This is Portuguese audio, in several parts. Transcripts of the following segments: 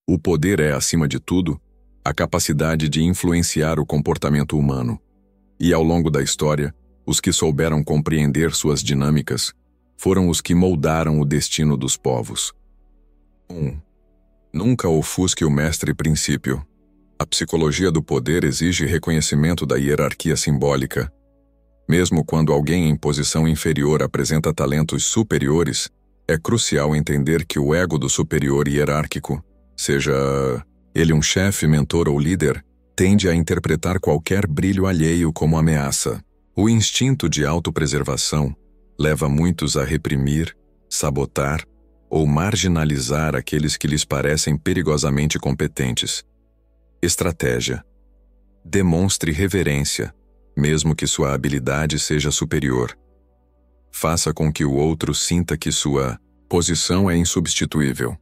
O poder é, acima de tudo, a capacidade de influenciar o comportamento humano. E ao longo da história, os que souberam compreender suas dinâmicas foram os que moldaram o destino dos povos. 1. Nunca ofusque o mestre princípio. A psicologia do poder exige reconhecimento da hierarquia simbólica. Mesmo quando alguém em posição inferior apresenta talentos superiores, é crucial entender que o ego do superior hierárquico, seja ele um chefe, mentor ou líder, tende a interpretar qualquer brilho alheio como ameaça. O instinto de autopreservação leva muitos a reprimir, sabotar ou marginalizar aqueles que lhes parecem perigosamente competentes. Estratégia: demonstre reverência, mesmo que sua habilidade seja superior. Faça com que o outro sinta que sua posição é insubstituível.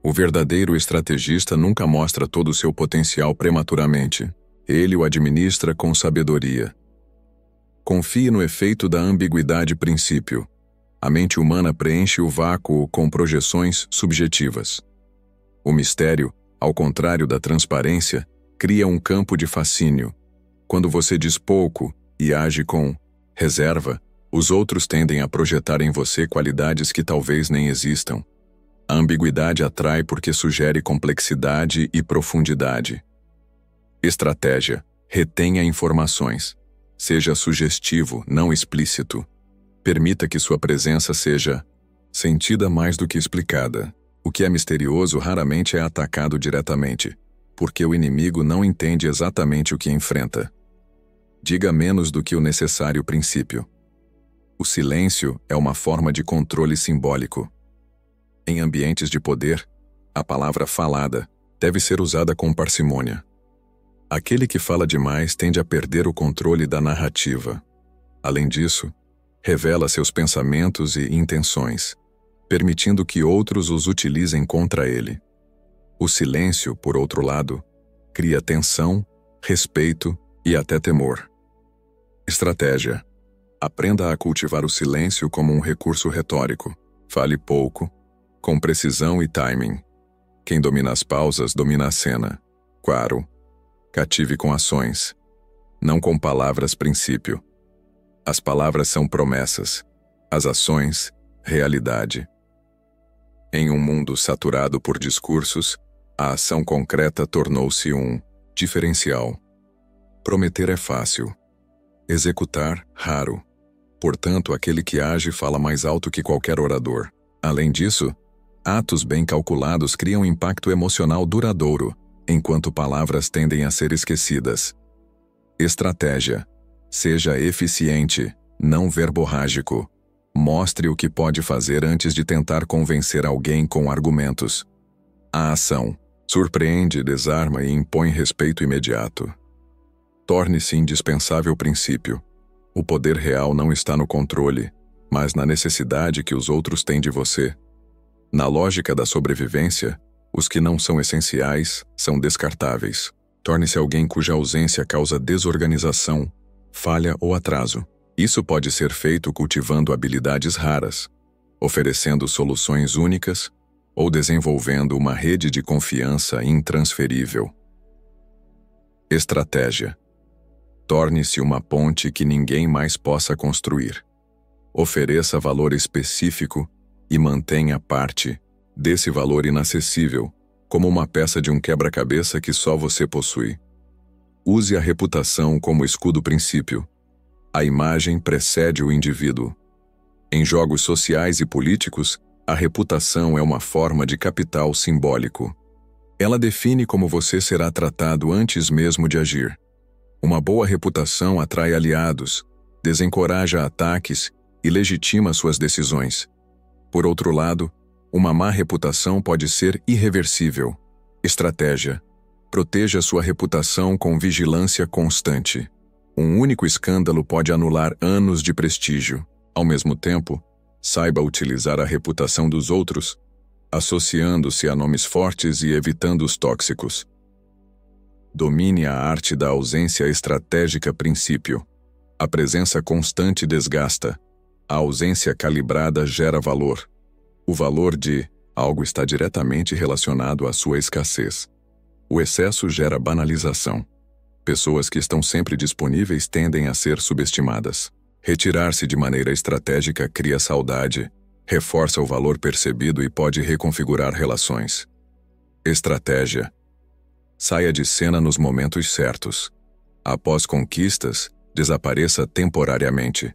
O verdadeiro estrategista nunca mostra todo o seu potencial prematuramente. Ele o administra com sabedoria. Confie no efeito da ambiguidade princípio. A mente humana preenche o vácuo com projeções subjetivas. O mistério, ao contrário da transparência, cria um campo de fascínio. Quando você diz pouco e age com reserva, os outros tendem a projetar em você qualidades que talvez nem existam. A ambiguidade atrai porque sugere complexidade e profundidade. Estratégia: retenha informações. Seja sugestivo, não explícito. Permita que sua presença seja sentida mais do que explicada. O que é misterioso raramente é atacado diretamente, porque o inimigo não entende exatamente o que enfrenta. Diga menos do que o necessário princípio. O silêncio é uma forma de controle simbólico. Em ambientes de poder, a palavra falada deve ser usada com parcimônia. Aquele que fala demais tende a perder o controle da narrativa. Além disso, revela seus pensamentos e intenções, permitindo que outros os utilizem contra ele. O silêncio, por outro lado, cria tensão, respeito e até temor. Estratégia: aprenda a cultivar o silêncio como um recurso retórico. Fale pouco, com precisão e timing. Quem domina as pausas domina a cena. Claro, cative com ações, não com palavras princípio. As palavras são promessas, as ações, realidade. Em um mundo saturado por discursos, a ação concreta tornou-se um diferencial. Prometer é fácil. Executar, raro. Portanto, aquele que age fala mais alto que qualquer orador. Além disso, atos bem calculados criam impacto emocional duradouro, enquanto palavras tendem a ser esquecidas. Estratégia: seja eficiente, não verborrágico. Mostre o que pode fazer antes de tentar convencer alguém com argumentos. A ação surpreende, desarma e impõe respeito imediato. Torne-se indispensável princípio. O poder real não está no controle, mas na necessidade que os outros têm de você. Na lógica da sobrevivência, os que não são essenciais são descartáveis. Torne-se alguém cuja ausência causa desorganização, falha ou atraso. Isso pode ser feito cultivando habilidades raras, oferecendo soluções únicas ou desenvolvendo uma rede de confiança intransferível. Estratégia: torne-se uma ponte que ninguém mais possa construir. Ofereça valor específico e mantenha parte desse valor inacessível, como uma peça de um quebra-cabeça que só você possui. Use a reputação como escudo princípio. A imagem precede o indivíduo. Em jogos sociais e políticos, a reputação é uma forma de capital simbólico. Ela define como você será tratado antes mesmo de agir. Uma boa reputação atrai aliados, desencoraja ataques e legitima suas decisões. Por outro lado, uma má reputação pode ser irreversível. Estratégia: proteja sua reputação com vigilância constante. Um único escândalo pode anular anos de prestígio. Ao mesmo tempo, saiba utilizar a reputação dos outros, associando-se a nomes fortes e evitando os tóxicos. Domine a arte da ausência estratégica princípio. A presença constante desgasta. A ausência calibrada gera valor. O valor de algo está diretamente relacionado à sua escassez. O excesso gera banalização. Pessoas que estão sempre disponíveis tendem a ser subestimadas. Retirar-se de maneira estratégica cria saudade, reforça o valor percebido e pode reconfigurar relações. Estratégia. Saia de cena nos momentos certos. Após conquistas, desapareça temporariamente.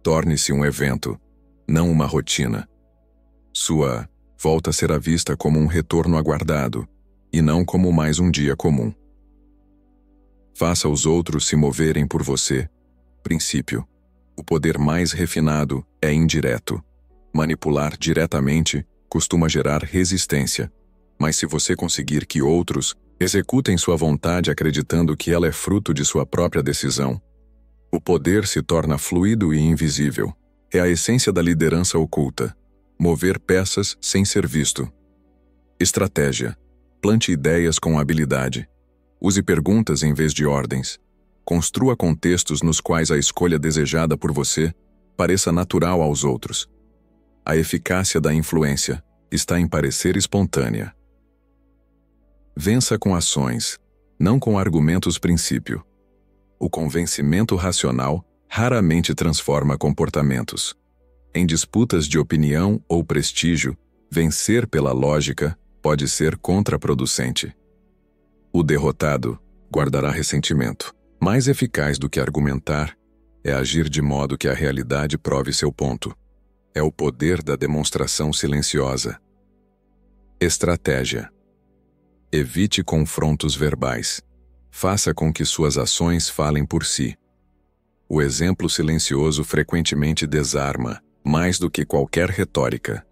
Torne-se um evento, não uma rotina. Sua volta será vista como um retorno aguardado, e não como mais um dia comum. Faça os outros se moverem por você. Princípio. O poder mais refinado é indireto. Manipular diretamente costuma gerar resistência, mas se você conseguir que outros executem sua vontade acreditando que ela é fruto de sua própria decisão, o poder se torna fluido e invisível. É a essência da liderança oculta. Mover peças sem ser visto. Estratégia. Plante ideias com habilidade. Use perguntas em vez de ordens. Construa contextos nos quais a escolha desejada por você pareça natural aos outros. A eficácia da influência está em parecer espontânea. Vença com ações, não com argumentos princípio. O convencimento racional raramente transforma comportamentos. Em disputas de opinião ou prestígio, vencer pela lógica pode ser contraproducente. O derrotado guardará ressentimento. Mais eficaz do que argumentar é agir de modo que a realidade prove seu ponto. É o poder da demonstração silenciosa. Estratégia. Evite confrontos verbais. Faça com que suas ações falem por si. O exemplo silencioso frequentemente desarma, mais do que qualquer retórica.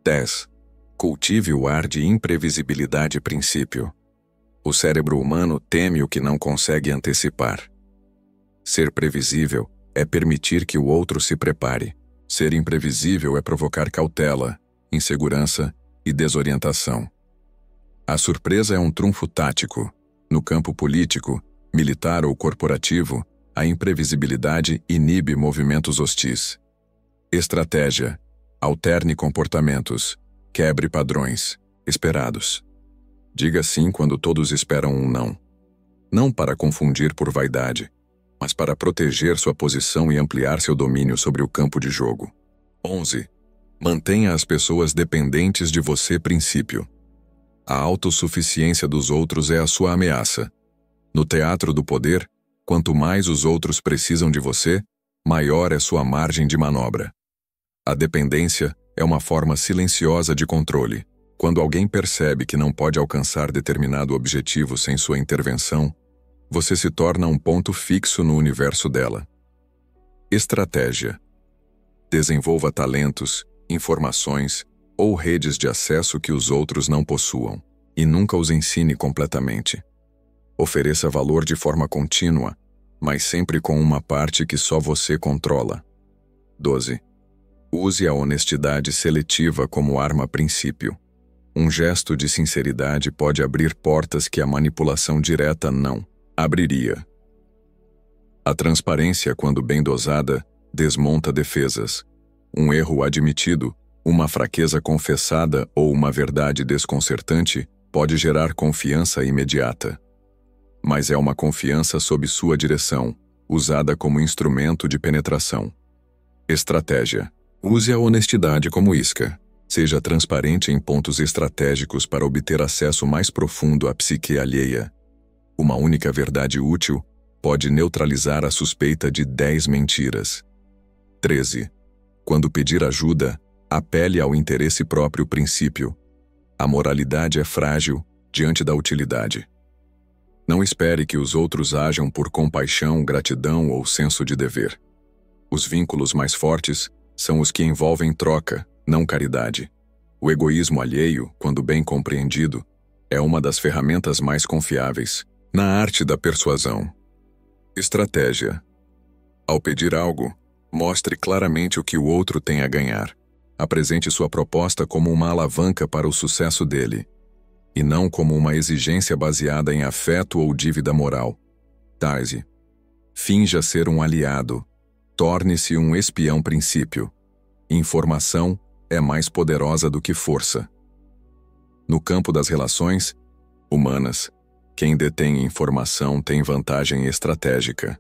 10. Cultive o ar de imprevisibilidade princípio. O cérebro humano teme o que não consegue antecipar. Ser previsível é permitir que o outro se prepare. Ser imprevisível é provocar cautela, insegurança e desorientação. A surpresa é um trunfo tático. No campo político, militar ou corporativo, a imprevisibilidade inibe movimentos hostis. Estratégia. Alterne comportamentos. Quebre padrões esperados. Diga sim quando todos esperam um não. Não para confundir por vaidade, mas para proteger sua posição e ampliar seu domínio sobre o campo de jogo. 11. Mantenha as pessoas dependentes de você princípio. A autossuficiência dos outros é a sua ameaça. No teatro do poder, quanto mais os outros precisam de você, maior é sua margem de manobra. A dependência é uma forma silenciosa de controle. Quando alguém percebe que não pode alcançar determinado objetivo sem sua intervenção, você se torna um ponto fixo no universo dela. Estratégia. Desenvolva talentos, informações ou redes de acesso que os outros não possuam, e nunca os ensine completamente. Ofereça valor de forma contínua, mas sempre com uma parte que só você controla. 12. Use a honestidade seletiva como arma princípio. Um gesto de sinceridade pode abrir portas que a manipulação direta não abriria. A transparência, quando bem dosada, desmonta defesas. Um erro admitido, uma fraqueza confessada ou uma verdade desconcertante pode gerar confiança imediata. Mas é uma confiança sob sua direção, usada como instrumento de penetração. Estratégia. Use a honestidade como isca. Seja transparente em pontos estratégicos para obter acesso mais profundo à psique alheia. Uma única verdade útil pode neutralizar a suspeita de 10 mentiras. 13. Quando pedir ajuda, apele ao interesse próprio princípio. A moralidade é frágil diante da utilidade. Não espere que os outros ajam por compaixão, gratidão ou senso de dever. Os vínculos mais fortes são os que envolvem troca, não caridade. O egoísmo alheio, quando bem compreendido, é uma das ferramentas mais confiáveis na arte da persuasão. Estratégia. Ao pedir algo, mostre claramente o que o outro tem a ganhar. Apresente sua proposta como uma alavanca para o sucesso dele, e não como uma exigência baseada em afeto ou dívida moral. Tarse. Finja ser um aliado. Torne-se um espião princípio. Informação é mais poderosa do que força. No campo das relações humanas, quem detém informação tem vantagem estratégica.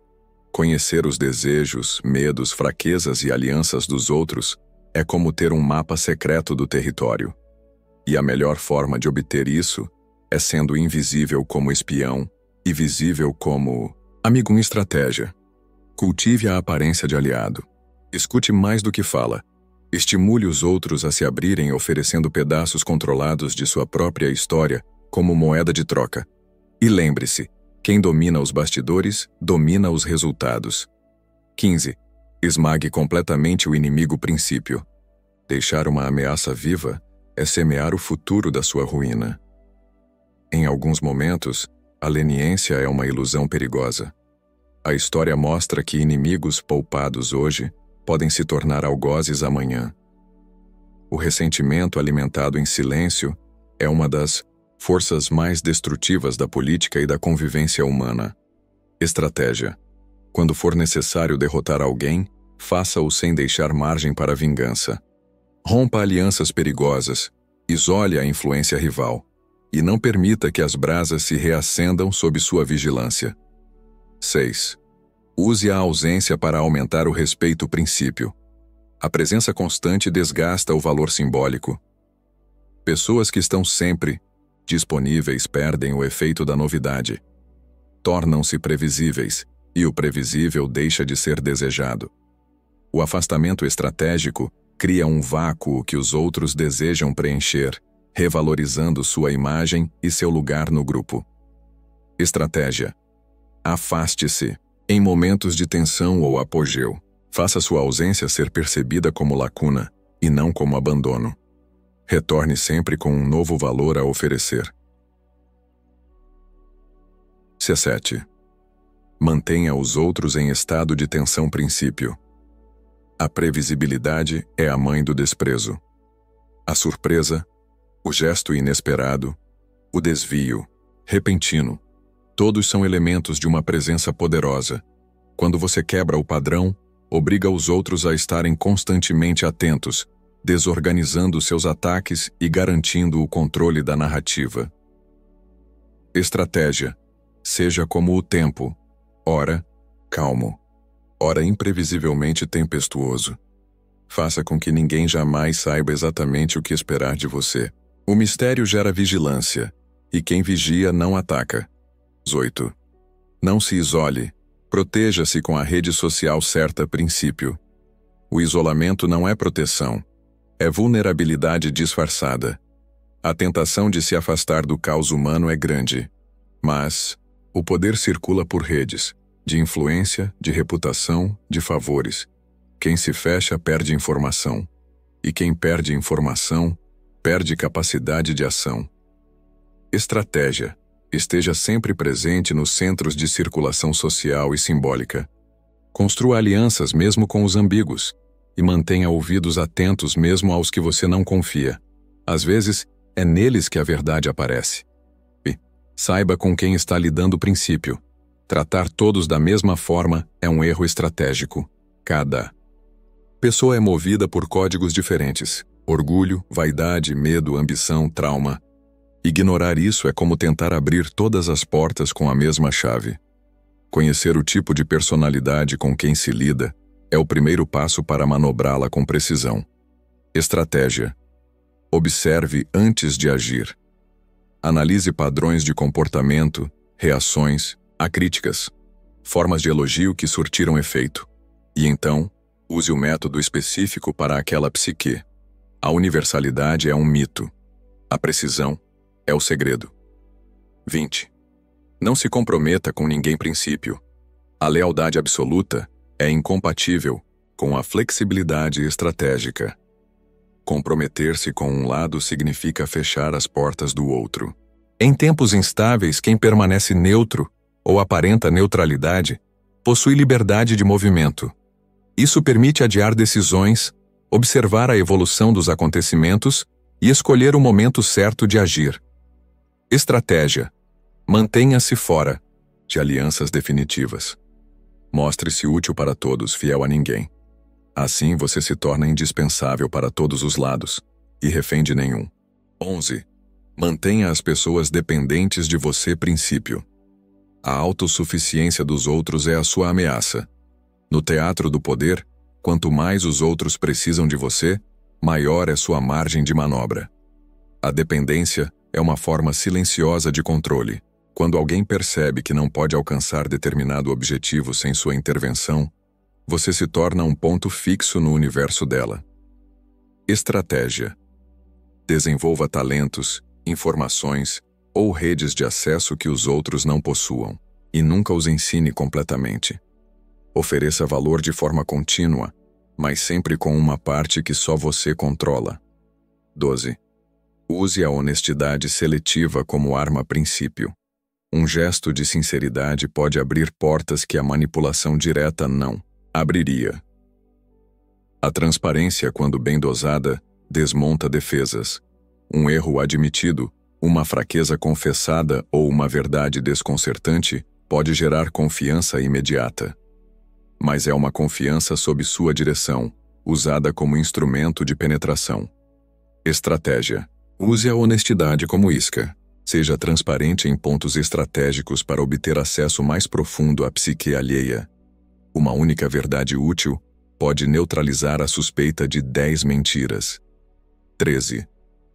Conhecer os desejos, medos, fraquezas e alianças dos outros é como ter um mapa secreto do território. E a melhor forma de obter isso é sendo invisível como espião e visível como amigo em estratégia. Cultive a aparência de aliado. Escute mais do que fala. Estimule os outros a se abrirem oferecendo pedaços controlados de sua própria história como moeda de troca. E lembre-se, quem domina os bastidores, domina os resultados. 15. Esmague completamente o inimigo princípio. Deixar uma ameaça viva é semear o futuro da sua ruína. Em alguns momentos, a leniência é uma ilusão perigosa. A história mostra que inimigos poupados hoje podem se tornar algozes amanhã. O ressentimento alimentado em silêncio é uma das forças mais destrutivas da política e da convivência humana. Estratégia. Quando for necessário derrotar alguém, faça-o sem deixar margem para vingança. Rompa alianças perigosas, isole a influência rival, e não permita que as brasas se reacendam sob sua vigilância. 6. Use a ausência para aumentar o respeito princípio. A presença constante desgasta o valor simbólico. Pessoas que estão sempre disponíveis perdem o efeito da novidade. Tornam-se previsíveis, e o previsível deixa de ser desejado. O afastamento estratégico cria um vácuo que os outros desejam preencher, revalorizando sua imagem e seu lugar no grupo. Estratégia. Afaste-se. Em momentos de tensão ou apogeu, faça sua ausência ser percebida como lacuna, e não como abandono. Retorne sempre com um novo valor a oferecer. 17. Mantenha os outros em estado de tensão princípio. A previsibilidade é a mãe do desprezo. A surpresa, o gesto inesperado, o desvio, repentino, todos são elementos de uma presença poderosa. Quando você quebra o padrão, obriga os outros a estarem constantemente atentos, desorganizando seus ataques e garantindo o controle da narrativa. Estratégia. Seja como o tempo, ora calmo, ora imprevisivelmente tempestuoso. Faça com que ninguém jamais saiba exatamente o que esperar de você. O mistério gera vigilância, e quem vigia não ataca. 18. Não se isole. Proteja-se com a rede social certa princípio. O isolamento não é proteção. É vulnerabilidade disfarçada. A tentação de se afastar do caos humano é grande. Mas o poder circula por redes, de influência, de reputação, de favores. Quem se fecha perde informação. E quem perde informação, perde capacidade de ação. Estratégia. Esteja sempre presente nos centros de circulação social e simbólica. Construa alianças mesmo com os ambíguos, e mantenha ouvidos atentos mesmo aos que você não confia. Às vezes, é neles que a verdade aparece. E saiba com quem está lidando o princípio. Tratar todos da mesma forma é um erro estratégico. Cada pessoa é movida por códigos diferentes: orgulho, vaidade, medo, ambição, trauma. Ignorar isso é como tentar abrir todas as portas com a mesma chave. Conhecer o tipo de personalidade com quem se lida é o primeiro passo para manobrá-la com precisão. Estratégia. Observe antes de agir. Analise padrões de comportamento, reações a críticas, formas de elogio que surtiram efeito. E então, use o método específico para aquela psique. A universalidade é um mito. A precisão é o segredo. 20. Não se comprometa com ninguém princípio. A lealdade absoluta é incompatível com a flexibilidade estratégica. Comprometer-se com um lado significa fechar as portas do outro. Em tempos instáveis, quem permanece neutro ou aparenta neutralidade possui liberdade de movimento. Isso permite adiar decisões, observar a evolução dos acontecimentos e escolher o momento certo de agir. Estratégia. Mantenha-se fora de alianças definitivas. Mostre-se útil para todos, fiel a ninguém. Assim você se torna indispensável para todos os lados, e refém de nenhum. 11. Mantenha as pessoas dependentes de você. Princípio. A autossuficiência dos outros é a sua ameaça. No teatro do poder, quanto mais os outros precisam de você, maior é sua margem de manobra. A dependência é uma forma silenciosa de controle. Quando alguém percebe que não pode alcançar determinado objetivo sem sua intervenção, você se torna um ponto fixo no universo dela. Estratégia. Desenvolva talentos, informações ou redes de acesso que os outros não possuam, e nunca os ensine completamente. Ofereça valor de forma contínua, mas sempre com uma parte que só você controla. 12. Use a honestidade seletiva como arma. Princípio. Um gesto de sinceridade pode abrir portas que a manipulação direta não abriria. A transparência, quando bem dosada, desmonta defesas. Um erro admitido, uma fraqueza confessada ou uma verdade desconcertante pode gerar confiança imediata. Mas é uma confiança sob sua direção, usada como instrumento de penetração. Estratégia. Use a honestidade como isca. Seja transparente em pontos estratégicos para obter acesso mais profundo à psique alheia. Uma única verdade útil pode neutralizar a suspeita de 10 mentiras. 13.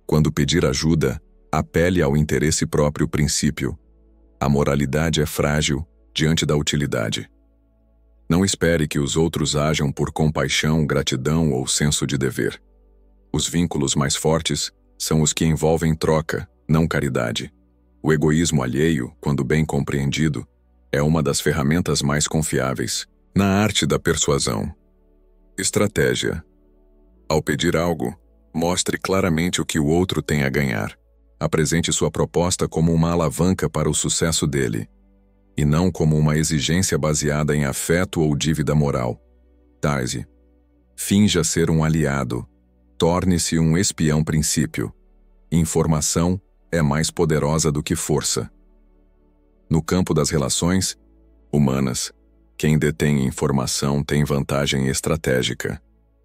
Quando pedir ajuda, apele ao interesse próprio. Princípio. A moralidade é frágil diante da utilidade. Não espere que os outros ajam por compaixão, gratidão ou senso de dever. Os vínculos mais fortes são os que envolvem troca, não caridade. O egoísmo alheio, quando bem compreendido, é uma das ferramentas mais confiáveis na arte da persuasão. Estratégia. Ao pedir algo, mostre claramente o que o outro tem a ganhar. Apresente sua proposta como uma alavanca para o sucesso dele, e não como uma exigência baseada em afeto ou dívida moral. Tarse. Finja ser um aliado. Torne-se um espião. Princípio. Informação é mais poderosa do que força. No campo das relações humanas, quem detém informação tem vantagem estratégica.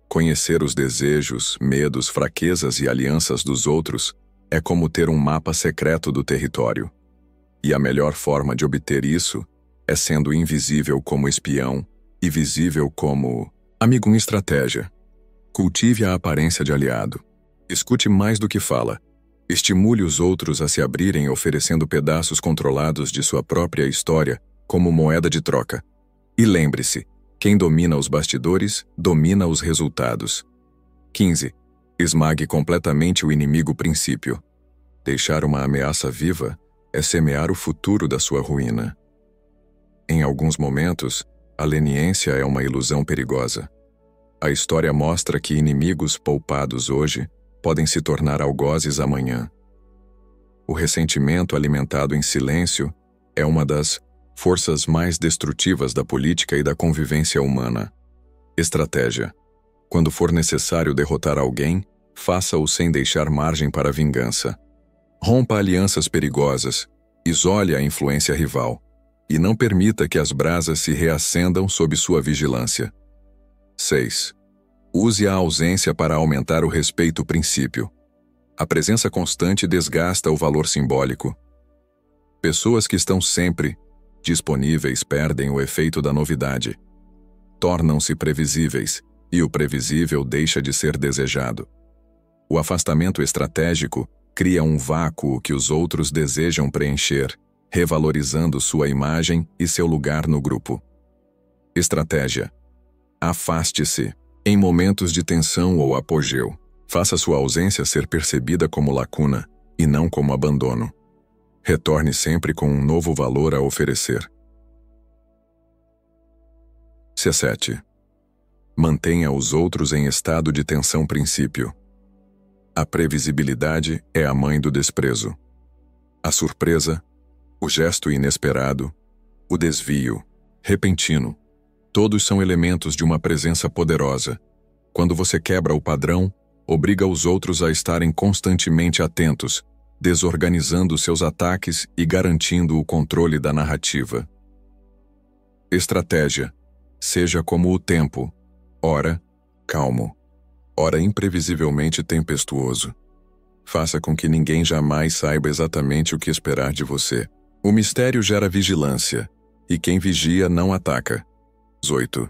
Conhecer os desejos, medos, fraquezas e alianças dos outros é como ter um mapa secreto do território. E a melhor forma de obter isso é sendo invisível como espião e visível como amigo em estratégia. Cultive a aparência de aliado. Escute mais do que fala. Estimule os outros a se abrirem oferecendo pedaços controlados de sua própria história como moeda de troca. E lembre-se, quem domina os bastidores, domina os resultados. 15. Esmague completamente o inimigo. Princípio. Deixar uma ameaça viva é semear o futuro da sua ruína. Em alguns momentos, a leniência é uma ilusão perigosa. A história mostra que inimigos poupados hoje podem se tornar algozes amanhã. O ressentimento alimentado em silêncio é uma das forças mais destrutivas da política e da convivência humana. Estratégia. Quando for necessário derrotar alguém, faça-o sem deixar margem para vingança. Rompa alianças perigosas, isole a influência rival, e não permita que as brasas se reacendam sob sua vigilância. 6. Use a ausência para aumentar o respeito. Princípio. A presença constante desgasta o valor simbólico. Pessoas que estão sempre disponíveis perdem o efeito da novidade. Tornam-se previsíveis, e o previsível deixa de ser desejado. O afastamento estratégico cria um vácuo que os outros desejam preencher, revalorizando sua imagem e seu lugar no grupo. Estratégia. Afaste-se em momentos de tensão ou apogeu. Faça sua ausência ser percebida como lacuna e não como abandono. Retorne sempre com um novo valor a oferecer. 17. Mantenha os outros em estado de tensão. Princípio. A previsibilidade é a mãe do desprezo. A surpresa, o gesto inesperado, o desvio, repentino, todos são elementos de uma presença poderosa. Quando você quebra o padrão, obriga os outros a estarem constantemente atentos, desorganizando seus ataques e garantindo o controle da narrativa. Estratégia. Seja como o tempo. Ora, calmo, ora imprevisivelmente tempestuoso. Faça com que ninguém jamais saiba exatamente o que esperar de você. O mistério gera vigilância, e quem vigia não ataca. 18.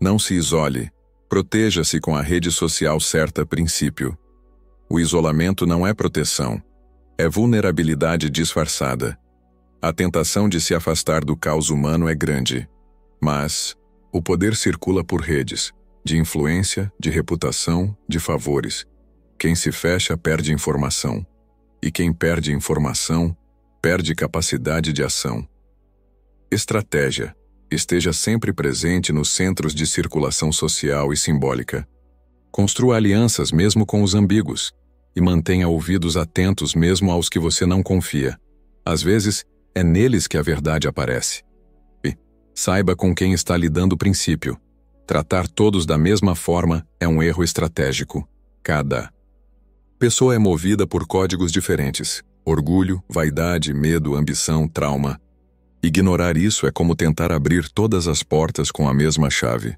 Não se isole. Proteja-se com a rede social certa. Princípio. O isolamento não é proteção. É vulnerabilidade disfarçada. A tentação de se afastar do caos humano é grande. Mas o poder circula por redes, de influência, de reputação, de favores. Quem se fecha perde informação. E quem perde informação, perde capacidade de ação. Estratégia. Esteja sempre presente nos centros de circulação social e simbólica. Construa alianças mesmo com os ambíguos, e mantenha ouvidos atentos mesmo aos que você não confia. Às vezes, é neles que a verdade aparece. E saiba com quem está lidando. Princípio. Tratar todos da mesma forma é um erro estratégico. Cada pessoa é movida por códigos diferentes: orgulho, vaidade, medo, ambição, trauma. Ignorar isso é como tentar abrir todas as portas com a mesma chave.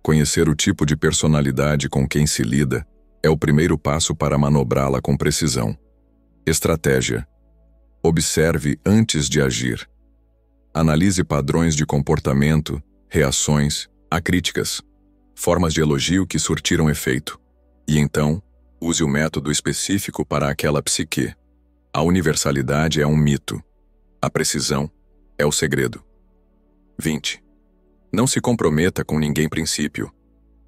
Conhecer o tipo de personalidade com quem se lida é o primeiro passo para manobrá-la com precisão. Estratégia. Observe antes de agir. Analise padrões de comportamento, reações, acríticas, formas de elogio que surtiram efeito. E então, use o método específico para aquela psique. A universalidade é um mito. A precisão é o segredo. 20. Não se comprometa com ninguém. Princípio.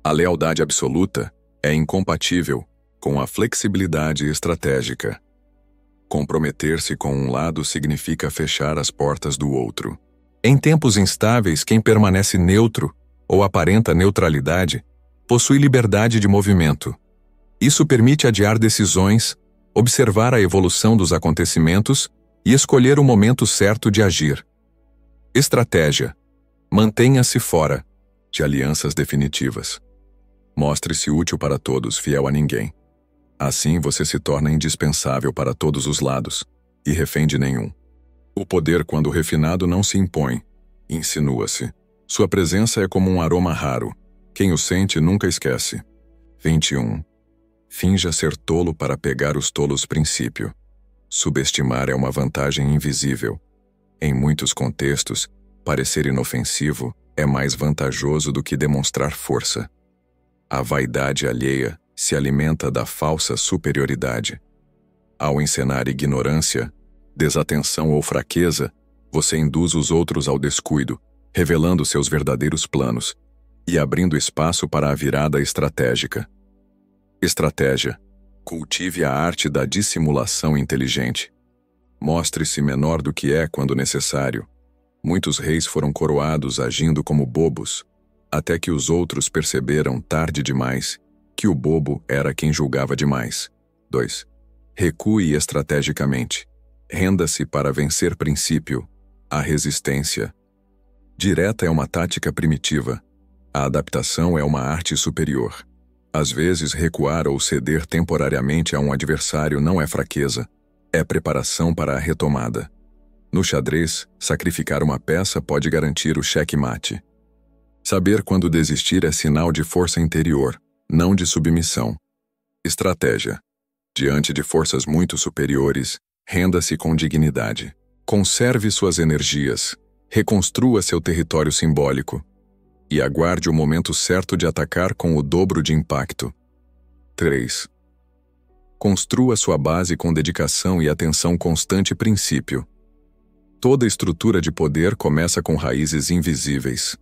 A lealdade absoluta é incompatível com a flexibilidade estratégica. Comprometer-se com um lado significa fechar as portas do outro. Em tempos instáveis, quem permanece neutro ou aparenta neutralidade possui liberdade de movimento. Isso permite adiar decisões, observar a evolução dos acontecimentos e escolher o momento certo de agir. Estratégia. Mantenha-se fora de alianças definitivas. Mostre-se útil para todos, fiel a ninguém. Assim você se torna indispensável para todos os lados, e refém de nenhum. O poder, quando refinado, não se impõe, insinua-se. Sua presença é como um aroma raro. Quem o sente nunca esquece. 21. Finja ser tolo para pegar os tolos. Princípio. Subestimar é uma vantagem invisível. Em muitos contextos, parecer inofensivo é mais vantajoso do que demonstrar força. A vaidade alheia se alimenta da falsa superioridade. Ao encenar ignorância, desatenção ou fraqueza, você induz os outros ao descuido, revelando seus verdadeiros planos e abrindo espaço para a virada estratégica. Estratégia. Cultive a arte da dissimulação inteligente. Mostre-se menor do que é quando necessário. Muitos reis foram coroados agindo como bobos, até que os outros perceberam tarde demais que o bobo era quem julgava demais. 2. Recue estrategicamente. Renda-se para vencer. Princípio. A resistência direta é uma tática primitiva. A adaptação é uma arte superior. Às vezes, recuar ou ceder temporariamente a um adversário não é fraqueza, é preparação para a retomada. No xadrez, sacrificar uma peça pode garantir o xeque-mate. Saber quando desistir é sinal de força interior, não de submissão. Estratégia. Diante de forças muito superiores, renda-se com dignidade. Conserve suas energias, reconstrua seu território simbólico e aguarde o momento certo de atacar com o dobro de impacto. 3. Construa sua base com dedicação e atenção constante. Princípio. Toda estrutura de poder começa com raízes invisíveis.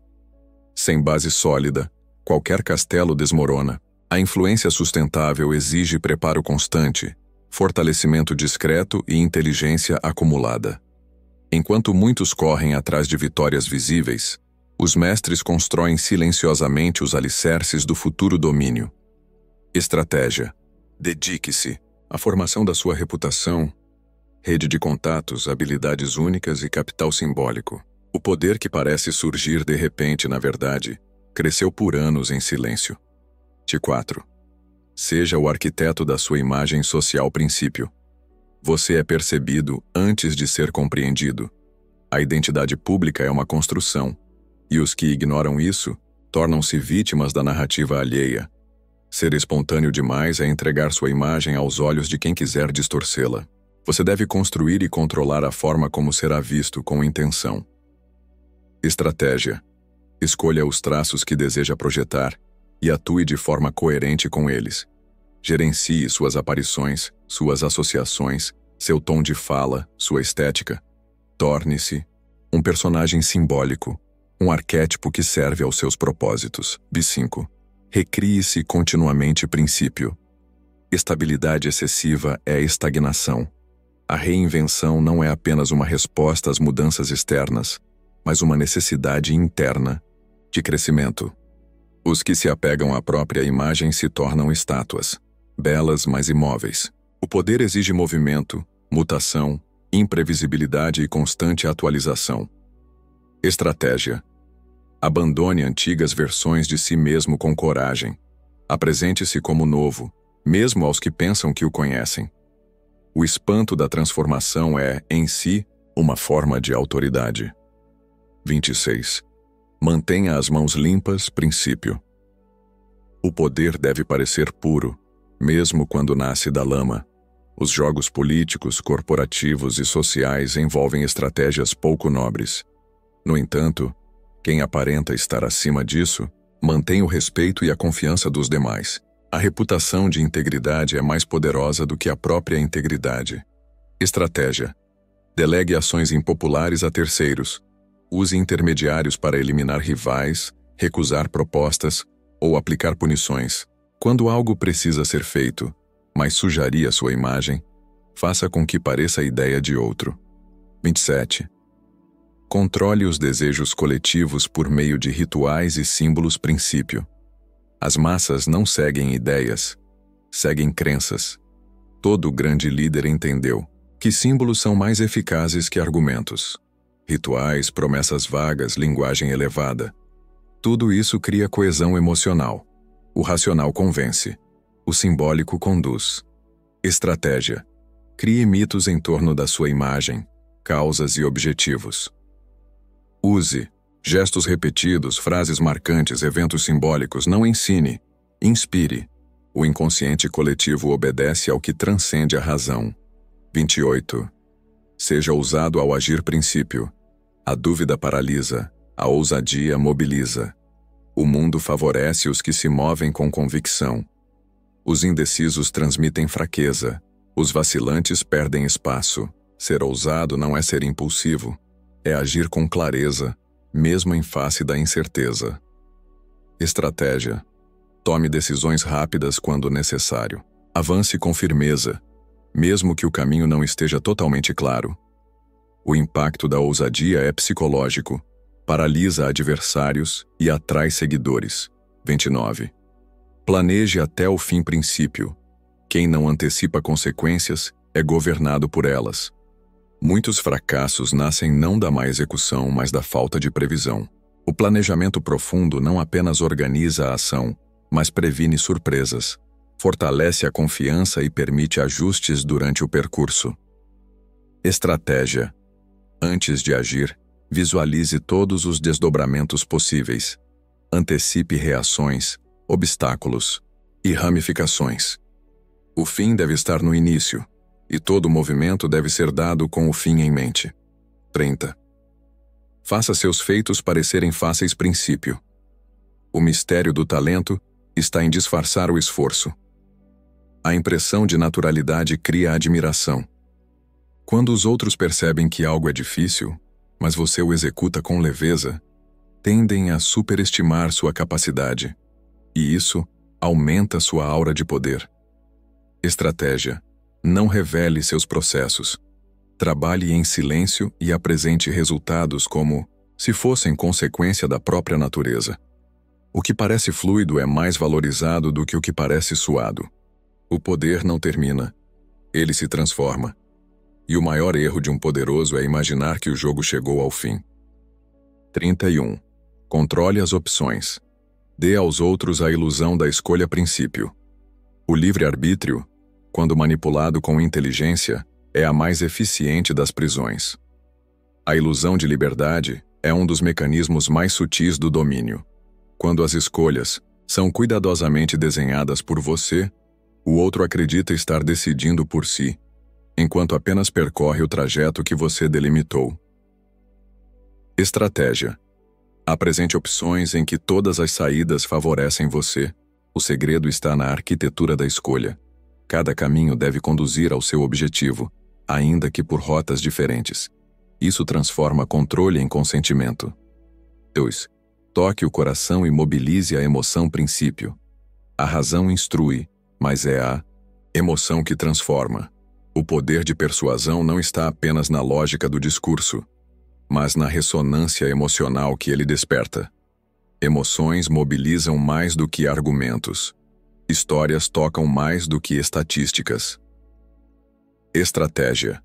Sem base sólida, qualquer castelo desmorona. A influência sustentável exige preparo constante, fortalecimento discreto e inteligência acumulada. Enquanto muitos correm atrás de vitórias visíveis, os mestres constroem silenciosamente os alicerces do futuro domínio. Estratégia. Dedique-se à formação da sua reputação, rede de contatos, habilidades únicas e capital simbólico. O poder que parece surgir de repente, na verdade, cresceu por anos em silêncio. 4. Seja o arquiteto da sua imagem social. Princípio. Você é percebido antes de ser compreendido. A identidade pública é uma construção, e os que ignoram isso tornam-se vítimas da narrativa alheia. Ser espontâneo demais é entregar sua imagem aos olhos de quem quiser distorcê-la. Você deve construir e controlar a forma como será visto com intenção. Estratégia. Escolha os traços que deseja projetar e atue de forma coerente com eles. Gerencie suas aparições, suas associações, seu tom de fala, sua estética. Torne-se um personagem simbólico, um arquétipo que serve aos seus propósitos. B5. Recrie-se continuamente. Princípio. Estabilidade excessiva é estagnação. A reinvenção não é apenas uma resposta às mudanças externas, mas uma necessidade interna de crescimento. Os que se apegam à própria imagem se tornam estátuas, belas mas imóveis. O poder exige movimento, mutação, imprevisibilidade e constante atualização. Estratégia. Abandone antigas versões de si mesmo com coragem. Apresente-se como novo, mesmo aos que pensam que o conhecem. O espanto da transformação é, em si, uma forma de autoridade. 26. Mantenha as mãos limpas. Princípio. O poder deve parecer puro, mesmo quando nasce da lama. Os jogos políticos, corporativos e sociais envolvem estratégias pouco nobres. No entanto, quem aparenta estar acima disso, mantém o respeito e a confiança dos demais. A reputação de integridade é mais poderosa do que a própria integridade. Estratégia. Delegue ações impopulares a terceiros. Use intermediários para eliminar rivais, recusar propostas ou aplicar punições. Quando algo precisa ser feito, mas sujaria sua imagem, faça com que pareça a ideia de outro. 27. Controle os desejos coletivos por meio de rituais e símbolos. Princípio. As massas não seguem ideias, seguem crenças. Todo grande líder entendeu que símbolos são mais eficazes que argumentos. Rituais, promessas vagas, linguagem elevada. Tudo isso cria coesão emocional. O racional convence. O simbólico conduz. Estratégia. Crie mitos em torno da sua imagem, causas e objetivos. Use gestos repetidos, frases marcantes, eventos simbólicos. Não ensine, inspire. O inconsciente coletivo obedece ao que transcende a razão. 28. Seja ousado ao agir. Princípio. A dúvida paralisa, a ousadia mobiliza. O mundo favorece os que se movem com convicção. Os indecisos transmitem fraqueza. Os vacilantes perdem espaço. Ser ousado não é ser impulsivo. É agir com clareza, mesmo em face da incerteza. Estratégia. Tome decisões rápidas quando necessário. Avance com firmeza, mesmo que o caminho não esteja totalmente claro. O impacto da ousadia é psicológico, paralisa adversários e atrai seguidores. 29. Planeje até o fim. Princípio. Quem não antecipa consequências é governado por elas. Muitos fracassos nascem não da má execução, mas da falta de previsão. O planejamento profundo não apenas organiza a ação, mas previne surpresas, fortalece a confiança e permite ajustes durante o percurso. Estratégia. Antes de agir, visualize todos os desdobramentos possíveis. Antecipe reações, obstáculos e ramificações. O fim deve estar no início, e todo movimento deve ser dado com o fim em mente. 30. Faça seus feitos parecerem fáceis. Princípio. O mistério do talento está em disfarçar o esforço. A impressão de naturalidade cria admiração. Quando os outros percebem que algo é difícil, mas você o executa com leveza, tendem a superestimar sua capacidade, e isso aumenta sua aura de poder. Estratégia. Não revele seus processos. Trabalhe em silêncio e apresente resultados como se fossem consequência da própria natureza. O que parece fluido é mais valorizado do que o que parece suado. O poder não termina. Ele se transforma. E o maior erro de um poderoso é imaginar que o jogo chegou ao fim. 31. Controle as opções. Dê aos outros a ilusão da escolha. Princípio. O livre-arbítrio, quando manipulado com inteligência, é a mais eficiente das prisões. A ilusão de liberdade é um dos mecanismos mais sutis do domínio. Quando as escolhas são cuidadosamente desenhadas por você, o outro acredita estar decidindo por si, enquanto apenas percorre o trajeto que você delimitou. Estratégia. Apresente opções em que todas as saídas favorecem você. O segredo está na arquitetura da escolha. Cada caminho deve conduzir ao seu objetivo, ainda que por rotas diferentes. Isso transforma controle em consentimento. 2. Toque o coração e mobilize a emoção princípio. A razão instrui, mas é a emoção que transforma. O poder de persuasão não está apenas na lógica do discurso, mas na ressonância emocional que ele desperta. Emoções mobilizam mais do que argumentos. Histórias tocam mais do que estatísticas. Estratégia.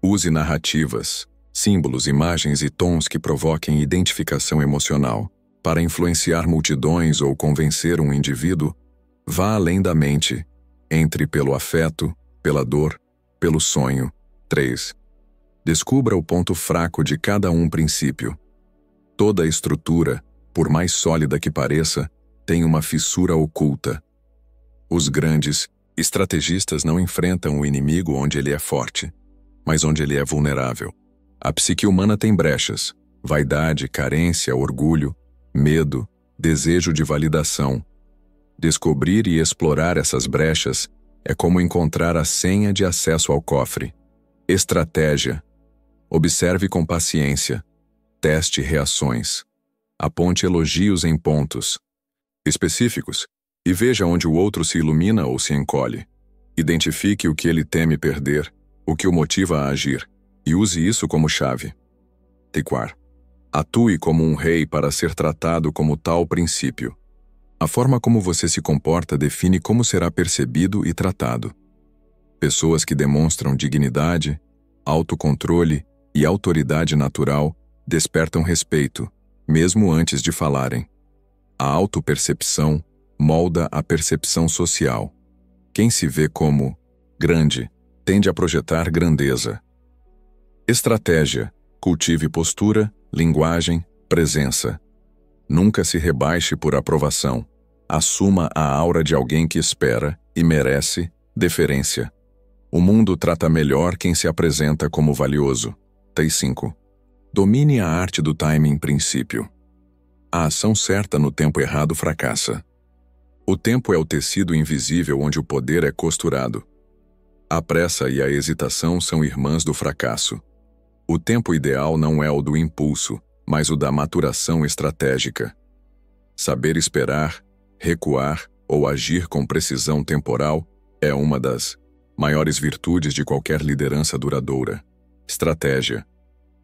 Use narrativas, símbolos, imagens e tons que provoquem identificação emocional. Para influenciar multidões ou convencer um indivíduo, vá além da mente. Entre pelo afeto, pela dor, pelo sonho. 3. Descubra o ponto fraco de cada princípio. Toda estrutura, por mais sólida que pareça, tem uma fissura oculta. Os grandes estrategistas não enfrentam o inimigo onde ele é forte, mas onde ele é vulnerável. A psique humana tem brechas: vaidade, carência, orgulho, medo, desejo de validação. Descobrir e explorar essas brechas é como encontrar a senha de acesso ao cofre. Estratégia. Observe com paciência. Teste reações. Aponte elogios em pontos específicos e veja onde o outro se ilumina ou se encolhe. Identifique o que ele teme perder, o que o motiva a agir, e use isso como chave. 4. Atue como um rei para ser tratado como tal princípio. A forma como você se comporta define como será percebido e tratado. Pessoas que demonstram dignidade, autocontrole e autoridade natural despertam respeito, mesmo antes de falarem. A autopercepção molda a percepção social. Quem se vê como grande tende a projetar grandeza. Estratégia. Cultive postura, linguagem, presença. Nunca se rebaixe por aprovação. Assuma a aura de alguém que espera e merece deferência. O mundo trata melhor quem se apresenta como valioso. 5. Domine a arte do timing princípio. A ação certa no tempo errado fracassa. O tempo é o tecido invisível onde o poder é costurado. A pressa e a hesitação são irmãs do fracasso. O tempo ideal não é o do impulso, mas o da maturação estratégica. Saber esperar, recuar ou agir com precisão temporal é uma das maiores virtudes de qualquer liderança duradoura. Estratégia.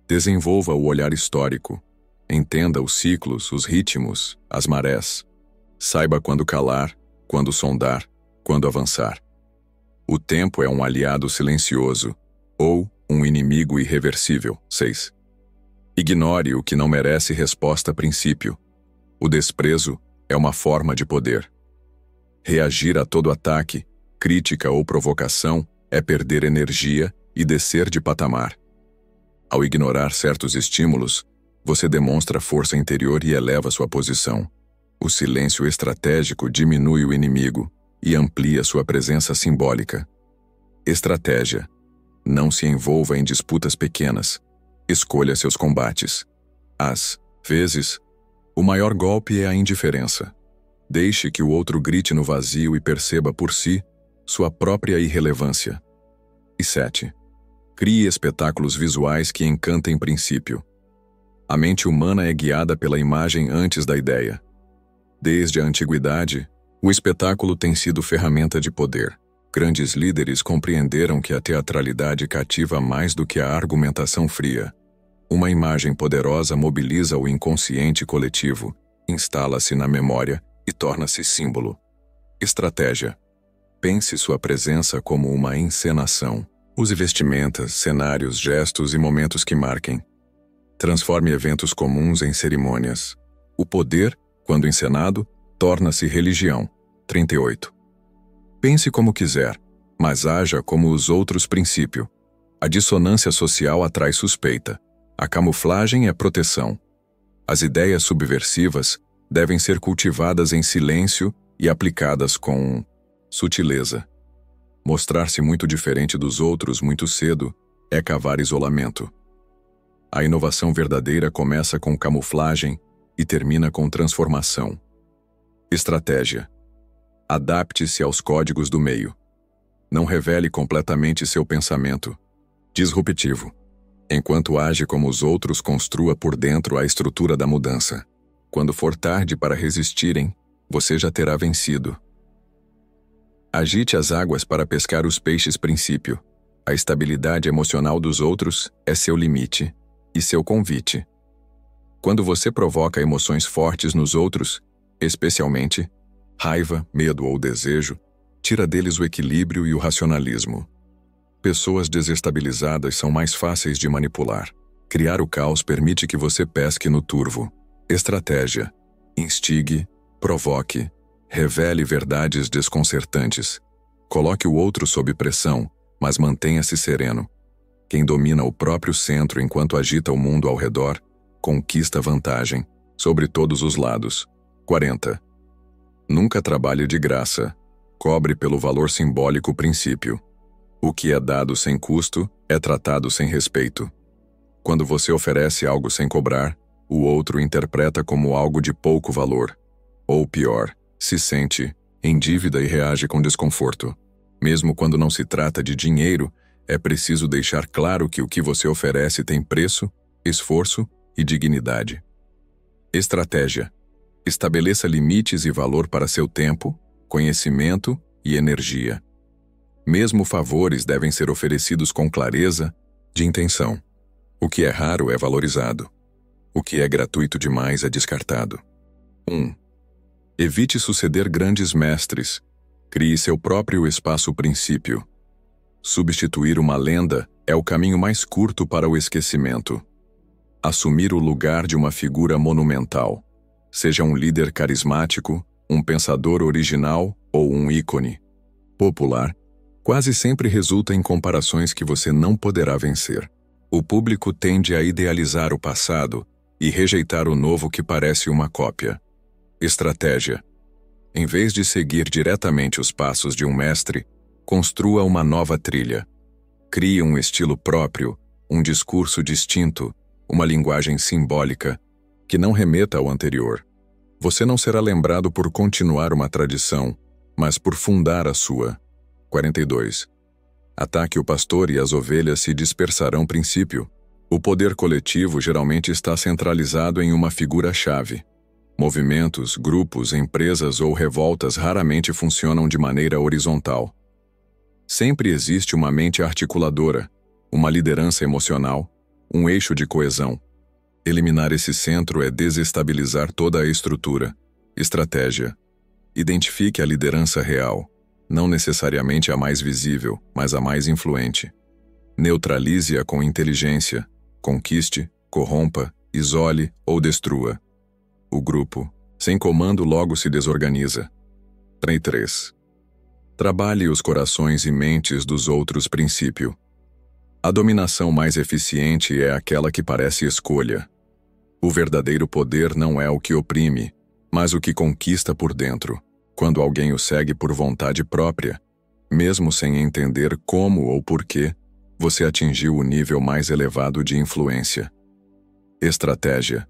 Desenvolva o olhar histórico. Entenda os ciclos, os ritmos, as marés. Saiba quando calar, quando sondar, quando avançar. O tempo é um aliado silencioso, ou um inimigo irreversível. 6. Ignore o que não merece resposta a princípio. O desprezo é uma forma de poder. Reagir a todo ataque, crítica ou provocação é perder energia e descer de patamar. Ao ignorar certos estímulos, você demonstra força interior e eleva sua posição. O silêncio estratégico diminui o inimigo e amplia sua presença simbólica. Estratégia. Não se envolva em disputas pequenas. Escolha seus combates. Às vezes, o maior golpe é a indiferença. Deixe que o outro grite no vazio e perceba por si sua própria irrelevância. 7. Crie espetáculos visuais que encantem princípio. A mente humana é guiada pela imagem antes da ideia. Desde a antiguidade, o espetáculo tem sido ferramenta de poder. Grandes líderes compreenderam que a teatralidade cativa mais do que a argumentação fria. Uma imagem poderosa mobiliza o inconsciente coletivo, instala-se na memória e torna-se símbolo. Estratégia. Pense sua presença como uma encenação. Use vestimentas, cenários, gestos e momentos que marquem. Transforme eventos comuns em cerimônias. O poder, quando encenado, torna-se religião. 38. Pense como quiser, mas haja como os outros princípio. A dissonância social atrai suspeita. A camuflagem é proteção. As ideias subversivas devem ser cultivadas em silêncio e aplicadas com sutileza. Mostrar-se muito diferente dos outros muito cedo é cavar isolamento. A inovação verdadeira começa com camuflagem e termina com transformação. Estratégia. Adapte-se aos códigos do meio. Não revele completamente seu pensamento. Disruptivo. Enquanto age como os outros, construa por dentro a estrutura da mudança. Quando for tarde para resistirem, você já terá vencido. Agite as águas para pescar os peixes. Princípio. A estabilidade emocional dos outros é seu limite e seu convite. Quando você provoca emoções fortes nos outros, especialmente raiva, medo ou desejo, tira deles o equilíbrio e o racionalismo. Pessoas desestabilizadas são mais fáceis de manipular. Criar o caos permite que você pesque no turvo. Estratégia. Instigue, provoque, revele verdades desconcertantes. Coloque o outro sob pressão, mas mantenha-se sereno. Quem domina o próprio centro enquanto agita o mundo ao redor, conquista vantagem, sobre todos os lados. 40. Nunca trabalhe de graça. Cobre pelo valor simbólico. Princípio. O que é dado sem custo é tratado sem respeito. Quando você oferece algo sem cobrar, o outro interpreta como algo de pouco valor. Ou pior, se sente em dívida e reage com desconforto. Mesmo quando não se trata de dinheiro, é preciso deixar claro que o que você oferece tem preço, esforço e dignidade. Estratégia. Estabeleça limites e valor para seu tempo, conhecimento e energia. Mesmo favores devem ser oferecidos com clareza de intenção. O que é raro é valorizado. O que é gratuito demais é descartado. 1. Evite suceder grandes mestres. Crie seu próprio espaço. Princípio. Substituir uma lenda é o caminho mais curto para o esquecimento. Assumir o lugar de uma figura monumental. Seja um líder carismático, um pensador original ou um ícone popular, quase sempre resulta em comparações que você não poderá vencer. O público tende a idealizar o passado e rejeitar o novo que parece uma cópia. Estratégia. Em vez de seguir diretamente os passos de um mestre, construa uma nova trilha. Crie um estilo próprio, um discurso distinto, uma linguagem simbólica, que não remeta ao anterior. Você não será lembrado por continuar uma tradição, mas por fundar a sua. 42. Ataque o pastor e as ovelhas se dispersarão. Princípio. O poder coletivo geralmente está centralizado em uma figura-chave. Movimentos, grupos, empresas ou revoltas raramente funcionam de maneira horizontal. Sempre existe uma mente articuladora, uma liderança emocional, um eixo de coesão. Eliminar esse centro é desestabilizar toda a estrutura. Estratégia. Identifique a liderança real, não necessariamente a mais visível, mas a mais influente. Neutralize-a com inteligência. Conquiste, corrompa, isole ou destrua. O grupo, sem comando, logo se desorganiza. 33. Trabalhe os corações e mentes dos outros. Princípio. A dominação mais eficiente é aquela que parece escolha. O verdadeiro poder não é o que oprime, mas o que conquista por dentro, quando alguém o segue por vontade própria, mesmo sem entender como ou porquê, você atingiu o nível mais elevado de influência. Estratégia.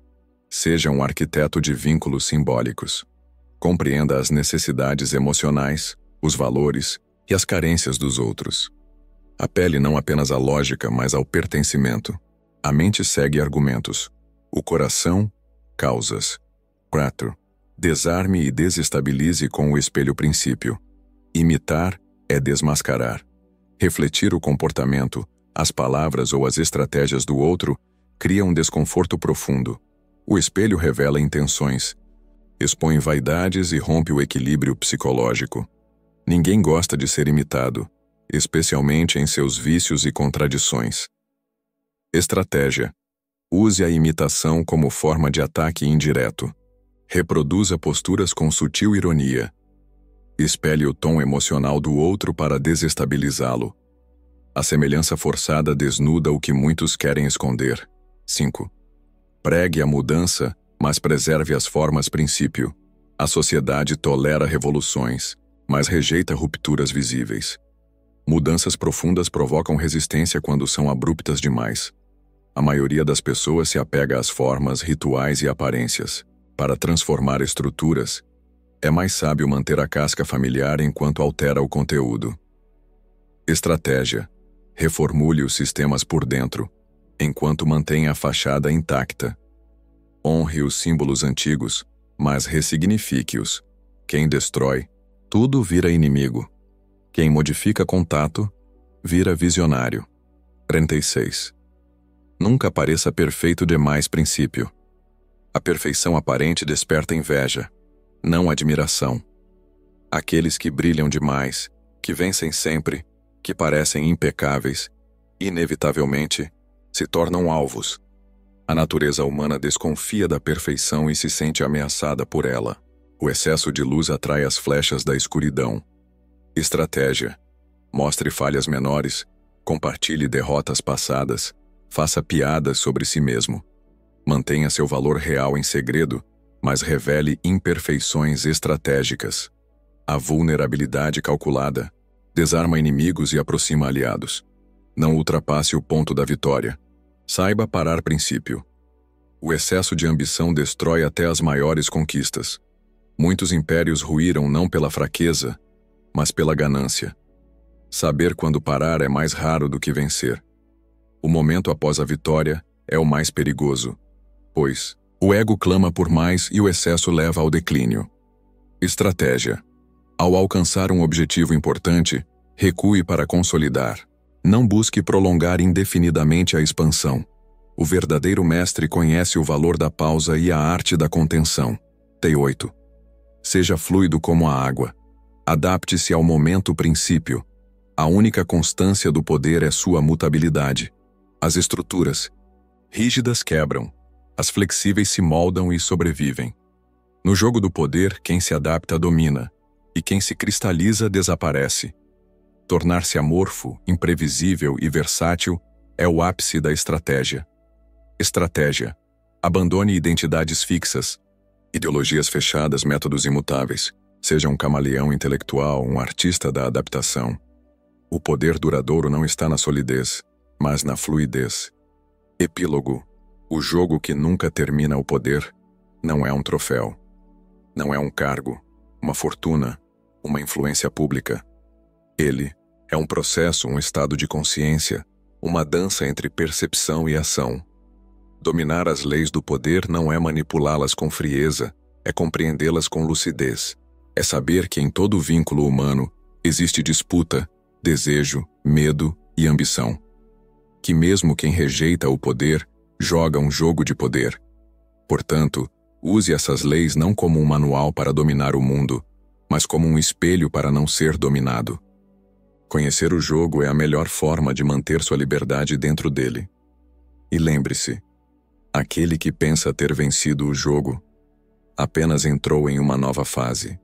Seja um arquiteto de vínculos simbólicos. Compreenda as necessidades emocionais, os valores e as carências dos outros. Apele não apenas à lógica, mas ao pertencimento. A mente segue argumentos. O coração, causas. 4. Desarme e desestabilize com o espelho. Princípio. Imitar é desmascarar. Refletir o comportamento, as palavras ou as estratégias do outro cria um desconforto profundo. O espelho revela intenções, expõe vaidades e rompe o equilíbrio psicológico. Ninguém gosta de ser imitado, especialmente em seus vícios e contradições. Estratégia. Use a imitação como forma de ataque indireto. Reproduza posturas com sutil ironia. Espelhe o tom emocional do outro para desestabilizá-lo. A semelhança forçada desnuda o que muitos querem esconder. 5. Pregue a mudança mas preserve as formas princípio. A sociedade tolera revoluções, mas rejeita rupturas visíveis. Mudanças profundas provocam resistência quando são abruptas demais. A maioria das pessoas se apega às formas, rituais e aparências. Para transformar estruturas, é mais sábio manter a casca familiar enquanto altera o conteúdo. Estratégia: reformule os sistemas por dentro, enquanto mantenha a fachada intacta. Honre os símbolos antigos, mas ressignifique-os. Quem destrói, tudo vira inimigo. Quem modifica contato, vira visionário. 36. Nunca pareça perfeito demais princípio. A perfeição aparente desperta inveja, não admiração. Aqueles que brilham demais, que vencem sempre, que parecem impecáveis, inevitavelmente, se tornam alvos. A natureza humana desconfia da perfeição e se sente ameaçada por ela. O excesso de luz atrai as flechas da escuridão. Estratégia: mostre falhas menores, compartilhe derrotas passadas, faça piadas sobre si mesmo. Mantenha seu valor real em segredo, mas revele imperfeições estratégicas. A vulnerabilidade calculada desarma inimigos e aproxima aliados. Não ultrapasse o ponto da vitória. Saiba parar princípio. O excesso de ambição destrói até as maiores conquistas. Muitos impérios ruíram não pela fraqueza, mas pela ganância. Saber quando parar é mais raro do que vencer. O momento após a vitória é o mais perigoso, pois o ego clama por mais e o excesso leva ao declínio. Estratégia: ao alcançar um objetivo importante, recue para consolidar. Não busque prolongar indefinidamente a expansão. O verdadeiro mestre conhece o valor da pausa e a arte da contenção. T8. Seja fluido como a água. Adapte-se ao momento princípio. A única constância do poder é sua mutabilidade. As estruturas rígidas quebram. As flexíveis se moldam e sobrevivem. No jogo do poder, quem se adapta domina, e quem se cristaliza desaparece. Tornar-se amorfo, imprevisível e versátil é o ápice da estratégia. Estratégia: abandone identidades fixas, ideologias fechadas, métodos imutáveis. Seja um camaleão intelectual, um artista da adaptação. O poder duradouro não está na solidez, mas na fluidez. Epílogo: o jogo que nunca termina. O poder não é um troféu. Não é um cargo, uma fortuna, uma influência pública. Ele é um processo, um estado de consciência, uma dança entre percepção e ação. Dominar as leis do poder não é manipulá-las com frieza, é compreendê-las com lucidez. É saber que em todo vínculo humano existe disputa, desejo, medo e ambição. Que mesmo quem rejeita o poder joga um jogo de poder. Portanto, use essas leis não como um manual para dominar o mundo, mas como um espelho para não ser dominado. Conhecer o jogo é a melhor forma de manter sua liberdade dentro dele. E lembre-se, aquele que pensa ter vencido o jogo apenas entrou em uma nova fase.